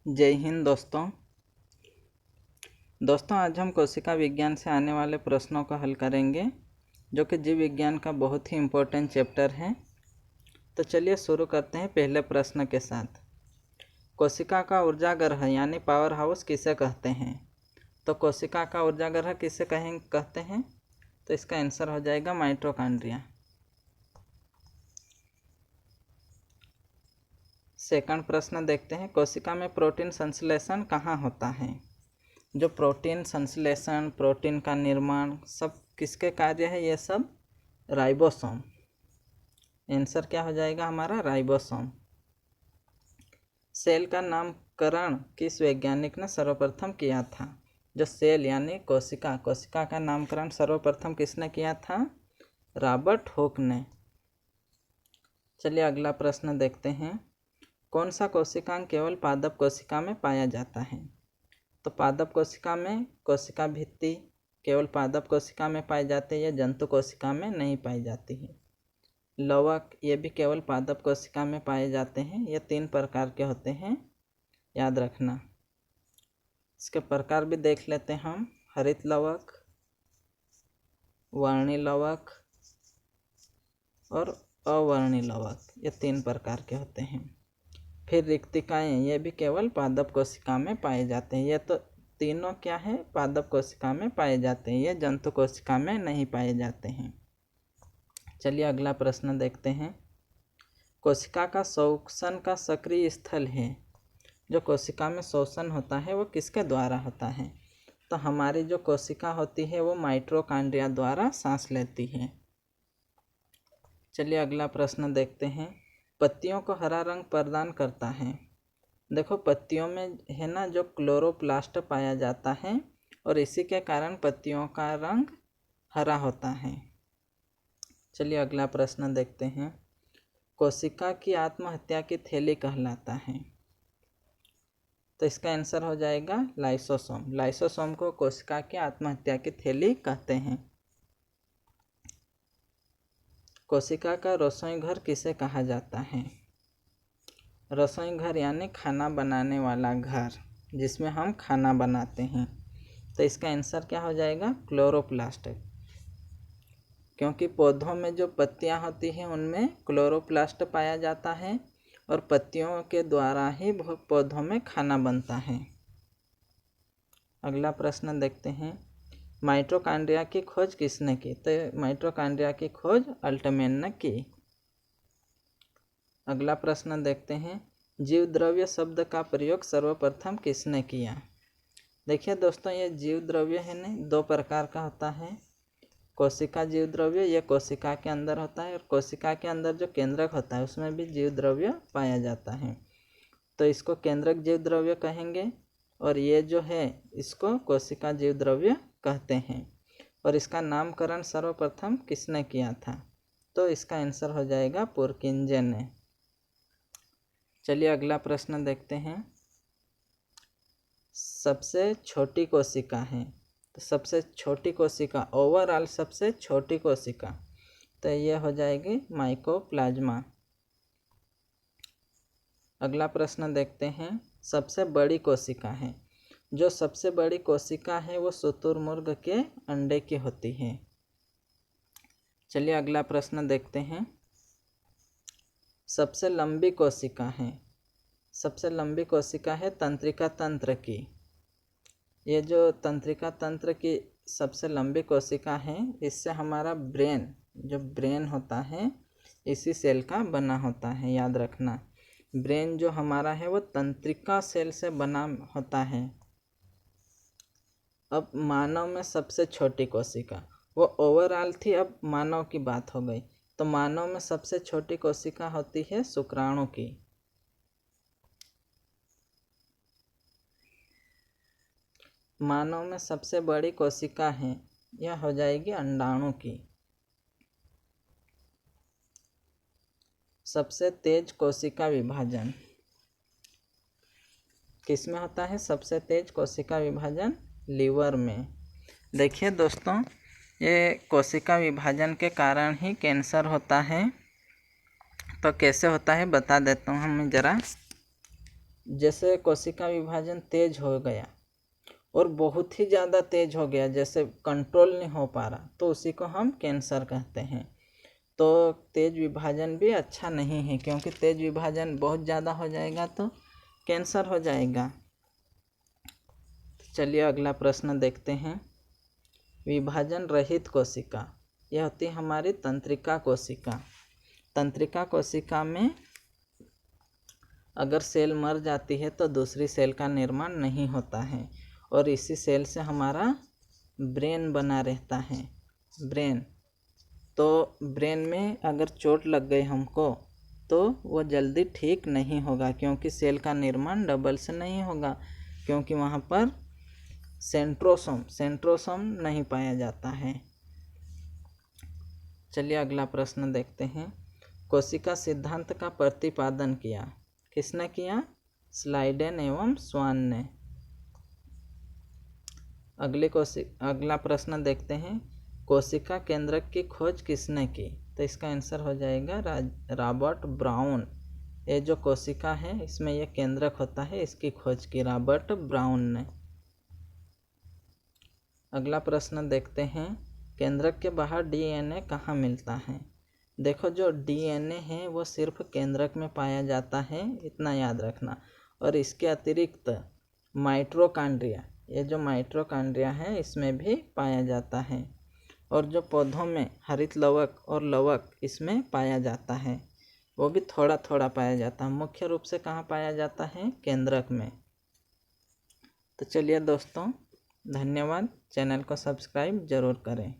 जय हिंद दोस्तों आज हम कोशिका विज्ञान से आने वाले प्रश्नों का हल करेंगे जो कि जीव विज्ञान का बहुत ही इम्पोर्टेंट चैप्टर है। तो चलिए शुरू करते हैं पहले प्रश्न के साथ। कोशिका का ऊर्जागृह यानी पावर हाउस किसे कहते हैं? तो कोशिका का ऊर्जागृह किसे कहते हैं? तो इसका आंसर हो जाएगा माइटोकॉन्ड्रिया। सेकंड प्रश्न देखते हैं, कोशिका में प्रोटीन संश्लेषण कहाँ होता है? जो प्रोटीन संश्लेषण, प्रोटीन का निर्माण सब किसके कार्य है? ये सब राइबोसोम। आंसर क्या हो जाएगा हमारा? राइबोसोम। सेल का नामकरण किस वैज्ञानिक ने सर्वप्रथम किया था? जो सेल यानी कोशिका का नामकरण सर्वप्रथम किसने किया था? रॉबर्ट हुक ने। चलिए अगला प्रश्न देखते हैं, कौन सा कोशिकांग केवल पादप कोशिका में पाया जाता है? तो पादप कोशिका में कोशिका भित्ति केवल पादप कोशिका में पाई जाती है, जंतु कोशिका में नहीं पाई जाती है। लवक ये भी केवल पादप कोशिका में पाए जाते हैं। ये 3 प्रकार के होते हैं, याद रखना। इसके प्रकार भी देख लेते हैं हम। हरित लवक, वर्णी लवक और अवर्णी लवक, ये 3 प्रकार के होते हैं। फिर रिक्तिकाएँ, ये भी केवल पादप कोशिका में पाए जाते हैं। ये तो तीनों क्या है? पादप कोशिका में पाए जाते हैं, ये जंतु कोशिका में नहीं पाए जाते हैं। चलिए अगला प्रश्न देखते हैं, कोशिका का श्वसन का सक्रिय स्थल है। जो कोशिका में श्वसन होता है वो किसके द्वारा होता है? तो हमारी जो कोशिका होती है वो माइटोकॉन्ड्रिया द्वारा सांस लेती है। चलिए अगला प्रश्न देखते हैं, पत्तियों को हरा रंग प्रदान करता है। देखो पत्तियों में है ना जो क्लोरोप्लास्ट पाया जाता है और इसी के कारण पत्तियों का रंग हरा होता है। चलिए अगला प्रश्न देखते हैं, कोशिका की आत्महत्या की थैली कहलाता है। तो इसका आंसर हो जाएगा लाइसोसोम। लाइसोसोम को कोशिका की आत्महत्या की थैली कहते हैं। कोशिका का रसोई घर किसे कहा जाता है? रसोई घर यानी खाना बनाने वाला घर, जिसमें हम खाना बनाते हैं। तो इसका आंसर क्या हो जाएगा? क्लोरोप्लास्ट। क्योंकि पौधों में जो पत्तियां होती हैं उनमें क्लोरोप्लास्ट पाया जाता है और पत्तियों के द्वारा ही पौधों में खाना बनता है। अगला प्रश्न देखते हैं, माइटोकॉन्ड्रिया की खोज किसने की? तो माइटोकॉन्ड्रिया की खोज अल्टमैन ने की। अगला प्रश्न देखते हैं, जीव द्रव्य शब्द का प्रयोग सर्वप्रथम किसने किया? देखिए दोस्तों, ये जीव द्रव्य है ना 2 प्रकार का होता है। कोशिका जीव द्रव्य ये कोशिका के अंदर होता है और कोशिका के अंदर जो केंद्रक होता है उसमें भी जीव द्रव्य पाया जाता है। तो इसको केंद्रक जीव द्रव्य कहेंगे और ये जो है इसको कोशिका जीव द्रव्य कहते हैं। और इसका नामकरण सर्वप्रथम किसने किया था? तो इसका आंसर हो जाएगा पुरकिंजे ने। चलिए अगला प्रश्न देखते हैं, सबसे छोटी कोशिका है। तो सबसे छोटी कोशिका, ओवरऑल सबसे छोटी कोशिका, तो ये हो जाएगी माइकोप्लाज्मा। अगला प्रश्न देखते हैं, सबसे बड़ी कोशिका है। जो सबसे बड़ी कोशिका है वो शुतुरमुर्ग के अंडे की होती है। चलिए अगला प्रश्न देखते हैं, सबसे लंबी कोशिका है। सबसे लंबी कोशिका है तंत्रिका तंत्र की। ये जो तंत्रिका तंत्र की सबसे लंबी कोशिका है, इससे हमारा ब्रेन, जो ब्रेन होता है इसी सेल का बना होता है, याद रखना। ब्रेन जो हमारा है वो तंत्रिका सेल से बना होता है। अब मानव में सबसे छोटी कोशिका, वो ओवरऑल थी, अब मानव की बात हो गई। तो मानव में सबसे छोटी कोशिका होती है शुक्राणु की। मानव में सबसे बड़ी कोशिका है, यह हो जाएगी अंडाणु की। सबसे तेज कोशिका विभाजन किस में होता है? सबसे तेज कोशिका विभाजन लीवर में। देखिए दोस्तों, ये कोशिका विभाजन के कारण ही कैंसर होता है। तो कैसे होता है बता देता हूँ हमें ज़रा। जैसे कोशिका विभाजन तेज हो गया और बहुत ही ज़्यादा तेज हो गया, जैसे कंट्रोल नहीं हो पा रहा, तो उसी को हम कैंसर कहते हैं। तो तेज विभाजन भी अच्छा नहीं है, क्योंकि तेज विभाजन बहुत ज़्यादा हो जाएगा तो कैंसर हो जाएगा। चलिए अगला प्रश्न देखते हैं। विभाजन रहित कोशिका, यह होती है हमारी तंत्रिका कोशिका। तंत्रिका कोशिका में अगर सेल मर जाती है तो दूसरी सेल का निर्माण नहीं होता है, और इसी सेल से हमारा ब्रेन बना रहता है। ब्रेन, तो ब्रेन में अगर चोट लग गई हमको तो वो जल्दी ठीक नहीं होगा, क्योंकि सेल का निर्माण डबल से नहीं होगा, क्योंकि वहाँ पर सेंट्रोसोम नहीं पाया जाता है। चलिए अगला प्रश्न देखते हैं। कोशिका सिद्धांत का प्रतिपादन किया, किसने किया? स्लाइडेन एवं स्वान ने। अगला प्रश्न देखते हैं। कोशिका केंद्रक की खोज किसने की? तो इसका आंसर हो जाएगा रॉबर्ट ब्राउन। ये जो कोशिका है इसमें यह केंद्रक होता है, इसकी खोज की रॉबर्ट ब्राउन ने। अगला प्रश्न देखते हैं। केंद्रक के बाहर डीएनए कहाँ मिलता है? देखो, जो डीएनए है वो सिर्फ केंद्रक में पाया जाता है, इतना याद रखना। और इसके अतिरिक्त माइटोकॉन्ड्रिया, ये जो माइटोकॉन्ड्रिया है इसमें भी पाया जाता है। और जो पौधों में हरित लवक और लवक इसमें पाया जाता है, वो भी थोड़ा थोड़ा पाया जाता है। मुख्य रूप से कहाँ पाया जाता है? केंद्रक में। तो चलिए दोस्तों, धन्यवाद। चैनल को सब्सक्राइब जरूर करें।